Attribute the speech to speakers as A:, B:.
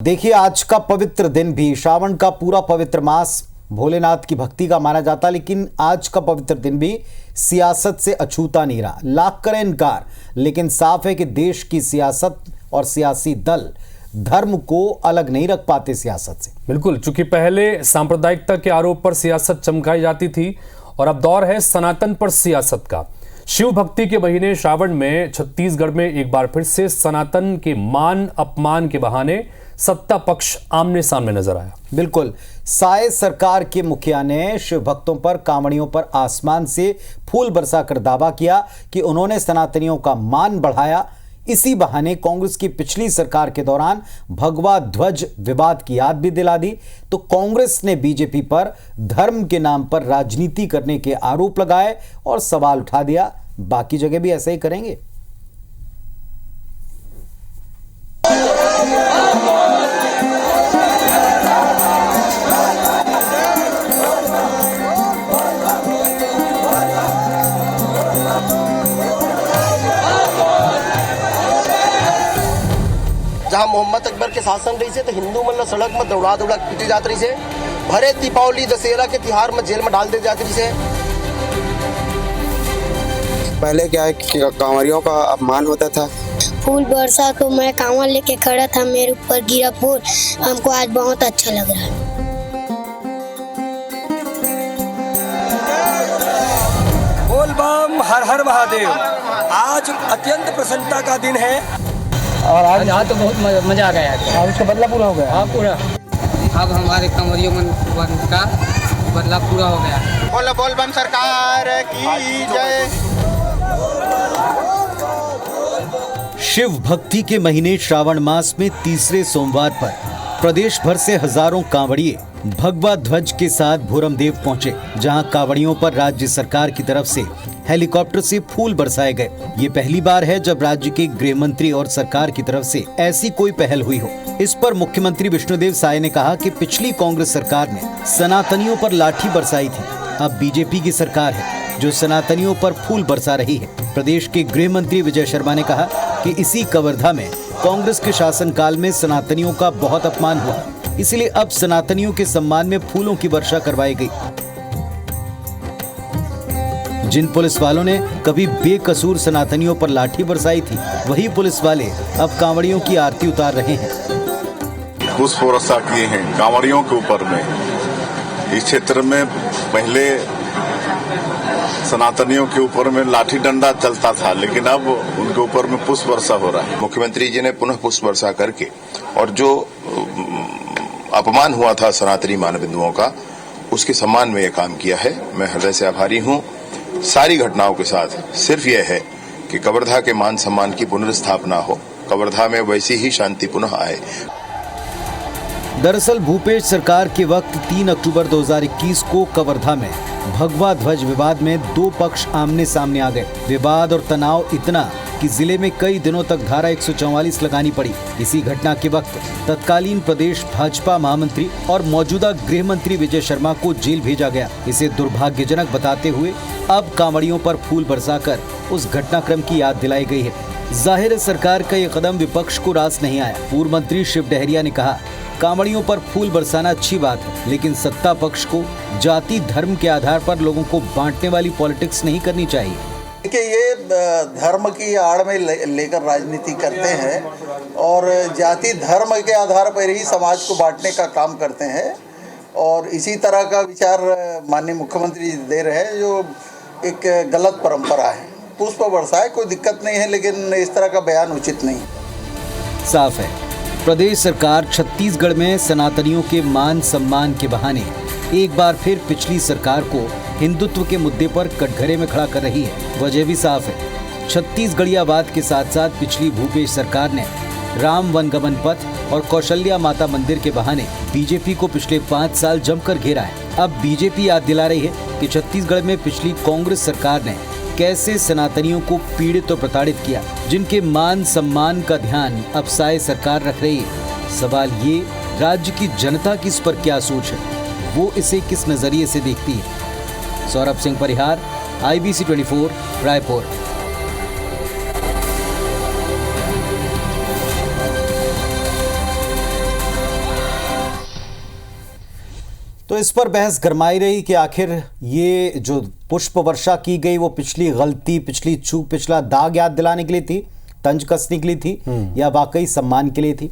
A: देखिए, आज का पवित्र दिन भी, श्रावण का पूरा पवित्र मास भोलेनाथ की भक्ति का माना जाता, लेकिन आज का पवित्र दिन भी सियासत से अछूता नहीं रहा। लाख करें इनकार, लेकिन साफ है कि देश की सियासत और सियासी दल धर्म को अलग नहीं रख पाते सियासत से।
B: बिल्कुल, चूंकि पहले सांप्रदायिकता के आरोप पर सियासत चमकाई जाती थी और अब दौर है सनातन पर सियासत का। शिव भक्ति के महीने श्रावण में छत्तीसगढ़ में एक बार फिर से सनातन के मान अपमान के बहाने सत्ता पक्ष आमने सामने नजर आया।
A: बिल्कुल, साय सरकार के मुखिया ने शिव भक्तों पर, कांवड़ियों पर आसमान से फूल बरसाकर दावा किया कि उन्होंने सनातनियों का मान बढ़ाया। इसी बहाने कांग्रेस की पिछली सरकार के दौरान भगवा ध्वज विवाद की याद भी दिला दी। तो कांग्रेस ने बीजेपी पर धर्म के नाम पर राजनीति करने के आरोप लगाए और सवाल उठा दिया। बाकी जगह भी ऐसा ही करेंगे।
C: जहाँ मोहम्मद अकबर के शासन रही से तो हिंदू मन सड़क में दौड़ा दौड़ा पीटे जात रही से, भरे दीपावली दशहरा के तिहार में जेल में डाल दे जाती रही से।
D: पहले क्या है कि कांवरियों का अपमान होता था।
E: फूल बरसा तो मैं कांवर लेके खड़ा था, मेरे ऊपर गिरा फूल, हमको आज बहुत अच्छा लग रहा है।
F: बोल बम हर हर महादेव। आज अत्यंत प्रसन्नता का दिन है
G: और आज तो बहुत मजा आ गया है।
A: आज उसका बदला पूरा हो गया।
G: हाँ, पूरा। अब हमारे कंवरियों मन का बदला पूरा हो गया।
C: बोल बोल बम सरकार की जय।
A: शिव भक्ति के महीने श्रावण मास में तीसरे सोमवार पर प्रदेश भर से हजारों कांवड़िए भगवा ध्वज के साथ भोरमदेव पहुंचे, जहां कांवड़ियों पर राज्य सरकार की तरफ से हेलीकॉप्टर से फूल बरसाए गए। ये पहली बार है जब राज्य के गृह मंत्री और सरकार की तरफ से ऐसी कोई पहल हुई हो। इस पर मुख्यमंत्री विष्णुदेव साय ने कहा कि पिछली कांग्रेस सरकार ने सनातनियों पर लाठी बरसाई थी, अब बीजेपी की सरकार है जो सनातनियों पर फूल बरसा रही है। प्रदेश के गृह मंत्री विजय शर्मा ने कहा कि इसी कवर्धा में कांग्रेस के शासनकाल में सनातनियों का बहुत अपमान हुआ, इसलिए अब सनातनियों के सम्मान में फूलों की वर्षा करवाई गई। जिन पुलिस वालों ने कभी बेकसूर सनातनियों पर लाठी बरसाई थी, वही पुलिस वाले अब कांवड़ियों की आरती उतार रहे हैं।
H: पुष्प वर्षा किए हैं कांवड़ियों के ऊपर में। इस क्षेत्र में पहले सनातनियों के ऊपर में लाठी डंडा चलता था, लेकिन अब उनके ऊपर में पुष्प वर्षा हो रहा है।
I: मुख्यमंत्री जी ने पुनः पुष्प वर्षा करके और जो अपमान हुआ था सनातनी मानबिंदुओं का, उसके सम्मान में यह काम किया है। मैं हृदय से आभारी हूँ। सारी घटनाओं के साथ सिर्फ यह है कि कवर्धा के मान सम्मान की पुनर्स्थापना हो, कवर्धा में वैसी ही शांति पुनः आए।
A: दरअसल भूपेश सरकार के वक्त 3 अक्टूबर 2021 को कवर्धा में भगवा ध्वज विवाद में दो पक्ष आमने सामने आ गए। विवाद और तनाव इतना कि जिले में कई दिनों तक धारा 144 लगानी पड़ी। इसी घटना के वक्त तत्कालीन प्रदेश भाजपा महामंत्री और मौजूदा गृह मंत्री विजय शर्मा को जेल भेजा गया। इसे दुर्भाग्यजनक बताते हुए अब कांवड़ियों पर फूल बरसाकर उस घटनाक्रम की याद दिलाई गई है। जाहिर है सरकार का ये कदम विपक्ष को रास नहीं आया। पूर्व मंत्री शिव डहरिया ने कहा, कांवड़ियों पर फूल बरसाना अच्छी बात है, लेकिन सत्ता पक्ष को जाति धर्म के आधार पर लोगों को बांटने वाली पॉलिटिक्स नहीं करनी चाहिए।
J: देखिए, ये धर्म की आड़ में लेकर राजनीति करते हैं और जाति धर्म के आधार पर ही समाज को बांटने का काम करते हैं, और इसी तरह का विचार माननीय मुख्यमंत्री दे रहे हैं, जो एक गलत परंपरा है। पुष्प बरसाए, कोई दिक्कत नहीं है, लेकिन इस तरह का बयान उचित नहीं।
A: साफ है, प्रदेश सरकार छत्तीसगढ़ में सनातनियों के मान सम्मान के बहाने एक बार फिर पिछली सरकार को हिंदुत्व के मुद्दे पर कटघरे में खड़ा कर रही है। वजह भी साफ है, छत्तीसगढ़ियावाद के साथ साथ पिछली भूपेश सरकार ने राम वनगमन पथ और कौशल्या माता मंदिर के बहाने बीजेपी को पिछले 5 साल जमकर घेरा है। अब बीजेपी याद दिला रही है कि छत्तीसगढ़ में पिछली कांग्रेस सरकार ने कैसे सनातनियों को पीड़ित और प्रताड़ित किया, जिनके मान सम्मान का ध्यान अब साय सरकार रख रही है। सवाल ये, राज्य की जनता की इस पर क्या सोच है, वो इसे किस नजरिए से देखती है। सौरभ सिंह परिहार, IBC 24, रायपुर। तो इस पर बहस गरमाई रही कि आखिर ये जो पुष्प वर्षा की गई वो पिछली गलती, पिछली चूक, पिछला दाग याद दिलाने के लिए थी, तंज कसने के लिए थी, या वाकई सम्मान के लिए थी।